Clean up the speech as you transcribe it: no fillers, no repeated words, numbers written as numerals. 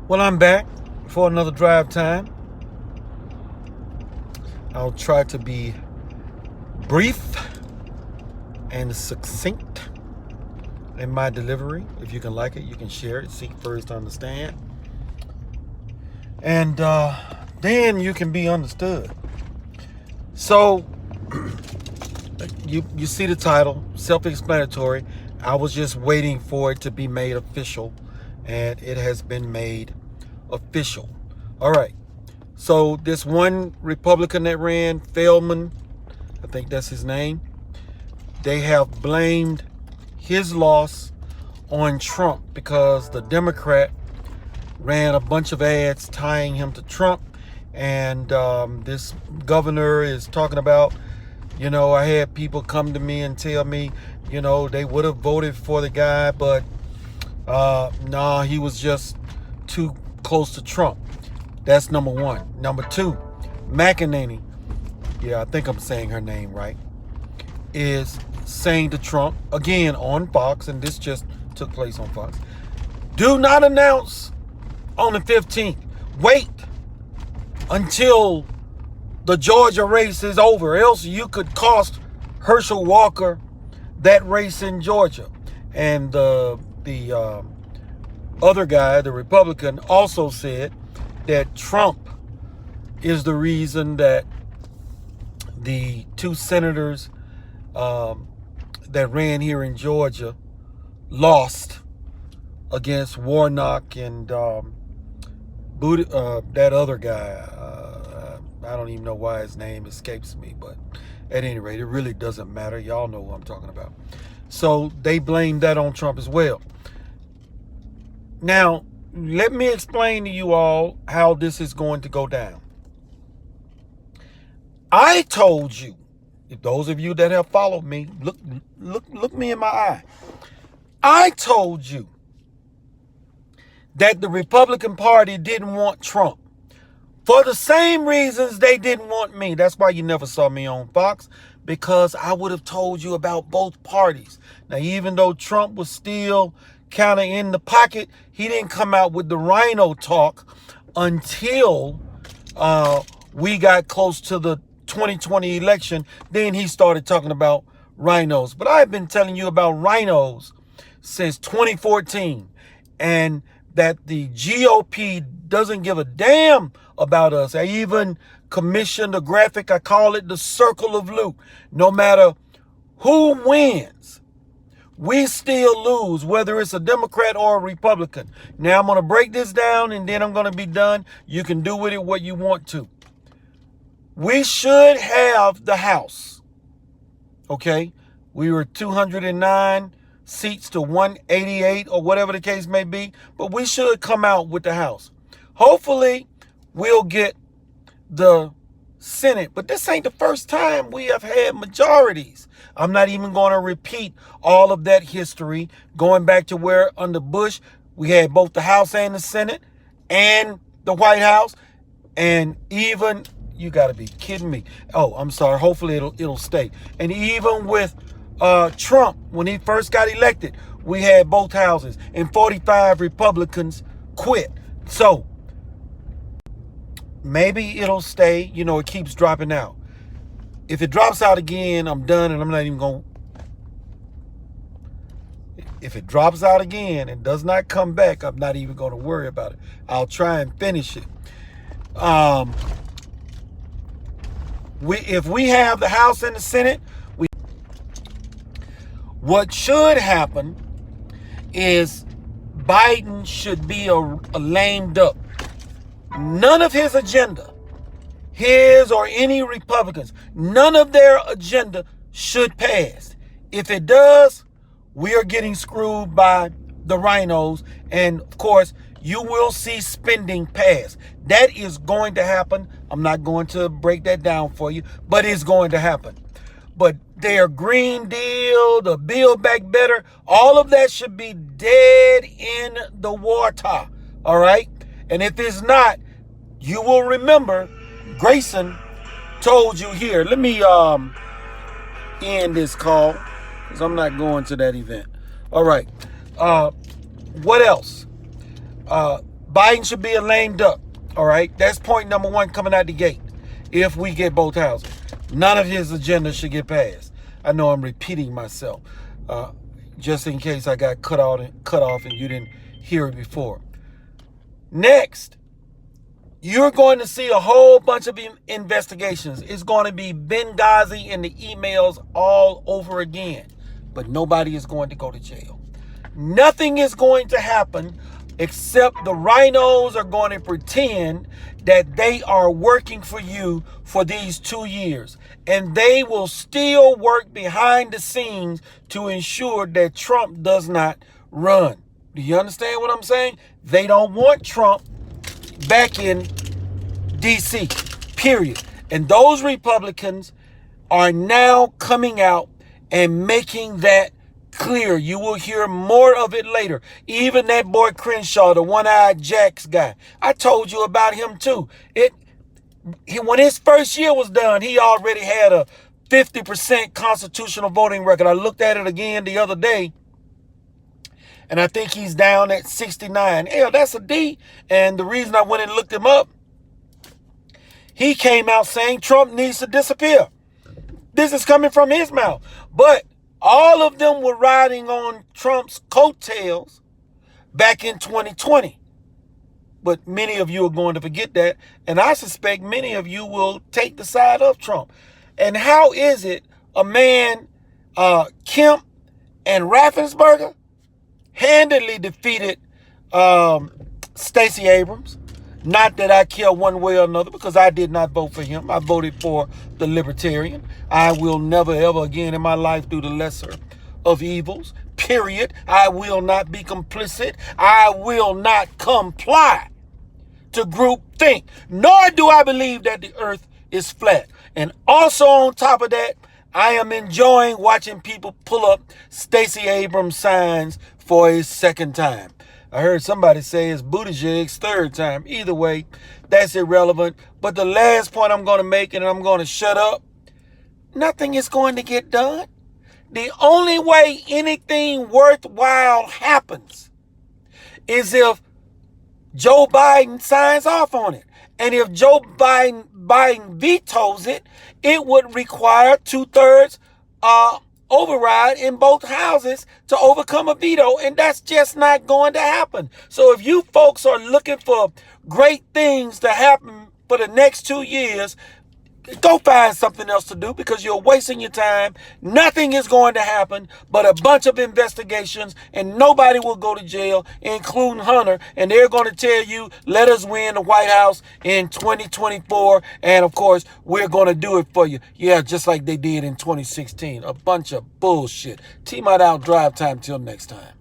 Well, I'm back for another drive time. I'll try to be brief and succinct in my delivery. If you can like it, you can share it. Seek first to understand. And then you can be understood. So, you see the title, self-explanatory. I was just waiting for it to be made official, and it has been made official. All right. So this one Republican that ran, Feldman, I think that's his name, they have blamed his loss on Trump because the Democrat ran a bunch of ads tying him to Trump. And this governor is talking about, I had people come to me and tell me, they would have voted for the guy, but he was just too close to Trump. That's number one. Number two, McEnany, I think I'm saying her name right, is saying to Trump, again on Fox, and this just took place on Fox, do not announce on the 15th. Wait until the Georgia race is over, else you could cost Herschel Walker that race in Georgia. And the other guy, the Republican, also said that Trump is the reason that the two senators that ran here in Georgia lost against Warnock and that other guy. I don't even know why his name escapes me, but at any rate, it really doesn't matter. Y'all know who I'm talking about. So they blame that on Trump as well. Now, let me explain to you all how this is going to go down. I told you, if those of you that have followed me, look me in my eye. I told you that the Republican Party didn't want Trump for the same reasons they didn't want me. That's why you never saw me on Fox, because I would have told you about both parties. Now, even though Trump was still kind of in the pocket, he didn't come out with the rhino talk until we got close to the 2020 election. Then he started talking about rhinos. But I've been telling you about rhinos since 2014, and that the GOP doesn't give a damn about us. I even commissioned a graphic. I call it the Circle of Luke. No matter who wins, we still lose, whether it's a Democrat or a Republican. Now, I'm going to break this down, and then I'm going to be done. You can do with it what you want to. We should have the House. Okay? We were 209 seats to 188 or whatever the case may be, but we should come out with the House. Hopefully, we'll get the Senate, but this ain't the first time we have had majorities. I'm not even going to repeat all of that history, going back to where under Bush, we had both the House and the Senate and the White House, and even, you got to be kidding me. Oh, I'm sorry. Hopefully it'll stay. And even with Trump, when he first got elected, we had both houses and 45 Republicans quit. So maybe it'll stay. It keeps dropping out. If it drops out again, I'm done, and I'm not even going. If it drops out again and does not come back, I'm not even going to worry about it. I'll try and finish it. If we have the House and the Senate, what should happen is Biden should be a lame duck. None of his agenda, his or any Republicans, none of their agenda should pass. If it does, we are getting screwed by the rhinos. And of course, you will see spending pass. That is going to happen. I'm not going to break that down for you, but it's going to happen. But their Green Deal, the Build Back Better, all of that should be dead in the water. All right? And if it's not, you will remember Grayson told you here. Let me end this call because I'm not going to that event. All right. What else? Biden should be a lame duck. All right. That's point number one coming out the gate. If we get both houses, none of his agenda should get passed. I know I'm repeating myself, just in case I got cut off and you didn't hear it before. Next, you're going to see a whole bunch of investigations. It's going to be Benghazi and the emails all over again. But nobody is going to go to jail. Nothing is going to happen except the rhinos are going to pretend that they are working for you for these 2 years. And they will still work behind the scenes to ensure that Trump does not run. Do you understand what I'm saying? They don't want Trump back in D.C., period. And those Republicans are now coming out and making that clear. You will hear more of it later. Even that boy Crenshaw, the one-eyed Jacks guy, I told you about him too. When his first year was done, he already had a 50% constitutional voting record. I looked at it again the other day, and I think he's down at 69. Hell, that's a D. And the reason I went and looked him up, he came out saying Trump needs to disappear. This is coming from his mouth. But all of them were riding on Trump's coattails back in 2020. But many of you are going to forget that. And I suspect many of you will take the side of Trump. And how is it a man, Kemp and Raffensperger, handily defeated Stacey Abrams? Not that I care one way or another, because I did not vote for him. I voted for the Libertarian. I will never, ever again in my life do the lesser of evils, period. I will not be complicit. I will not comply to groupthink, nor do I believe that the earth is flat. And also on top of that, I am enjoying watching people pull up Stacey Abrams signs for a second time. I heard somebody say it's Buttigieg's third time. Either way, that's irrelevant. But the last point I'm going to make, and I'm going to shut up, nothing is going to get done. The only way anything worthwhile happens is if Joe Biden signs off on it. And if Joe Biden vetoes it, it would require 2/3 override in both houses to overcome a veto, and that's just not going to happen. So if you folks are looking for great things to happen for the next 2 years, go find something else to do, because you're wasting your time. Nothing is going to happen but a bunch of investigations, and nobody will go to jail, including Hunter. And they're going to tell you, let us win the White House in 2024. And of course, we're going to do it for you. Yeah, just like they did in 2016. A bunch of bullshit. T-Mod out, drive time. Till next time.